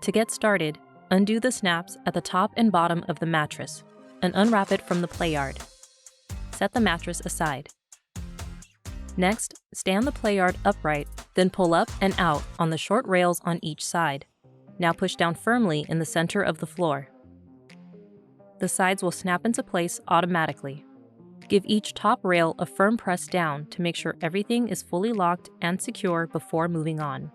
To get started, undo the snaps at the top and bottom of the mattress and unwrap it from the Playard. Set the mattress aside. Next, stand the Playard upright, then pull up and out on the short rails on each side. Now push down firmly in the center of the floor. The sides will snap into place automatically. Give each top rail a firm press down to make sure everything is fully locked and secure before moving on.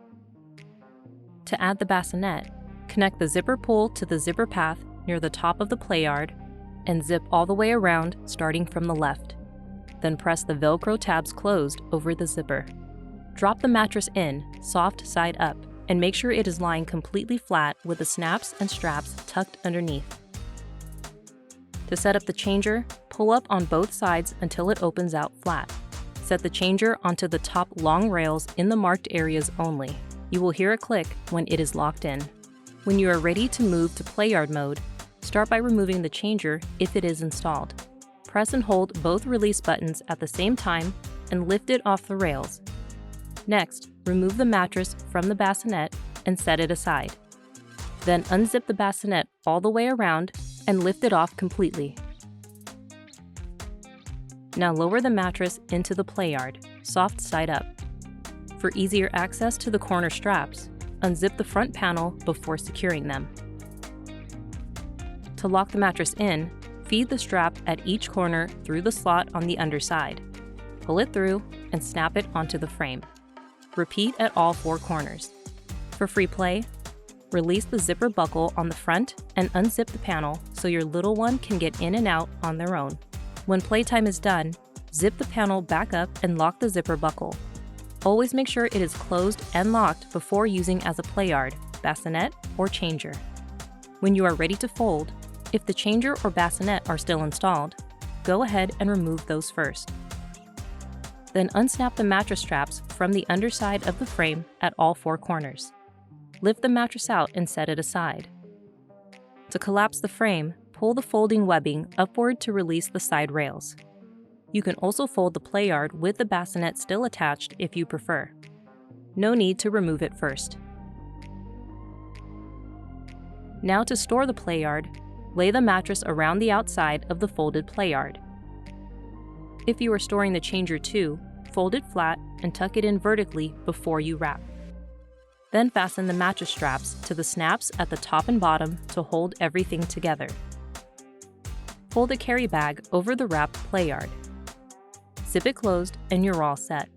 To add the bassinet, connect the zipper pull to the zipper path near the top of the Playard and zip all the way around starting from the left. Then press the Velcro tabs closed over the zipper. Drop the mattress in, soft side up, and make sure it is lying completely flat with the snaps and straps tucked underneath. To set up the changer, pull up on both sides until it opens out flat. Set the changer onto the top long rails in the marked areas only. You will hear a click when it is locked in. When you are ready to move to Playard mode, start by removing the changer if it is installed. Press and hold both release buttons at the same time and lift it off the rails. Next, remove the mattress from the bassinet and set it aside. Then unzip the bassinet all the way around and lift it off completely. Now lower the mattress into the Playard, soft side up. For easier access to the corner straps, unzip the front panel before securing them. To lock the mattress in, feed the strap at each corner through the slot on the underside. Pull it through and snap it onto the frame. Repeat at all 4 corners. For free play, release the zipper buckle on the front and unzip the panel so your little one can get in and out on their own. When playtime is done, zip the panel back up and lock the zipper buckle. Always make sure it is closed and locked before using as a Playard, bassinet, or changer. When you are ready to fold, if the changer or bassinet are still installed, go ahead and remove those first. Then unsnap the mattress straps from the underside of the frame at all 4 corners. Lift the mattress out and set it aside. To collapse the frame, pull the folding webbing upward to release the side rails. You can also fold the Playard with the bassinet still attached if you prefer. No need to remove it first. Now to store the Playard, lay the mattress around the outside of the folded Playard. If you are storing the changer too, fold it flat and tuck it in vertically before you wrap. Then fasten the mattress straps to the snaps at the top and bottom to hold everything together. Fold a carry bag over the wrapped Playard. Zip it closed and you're all set.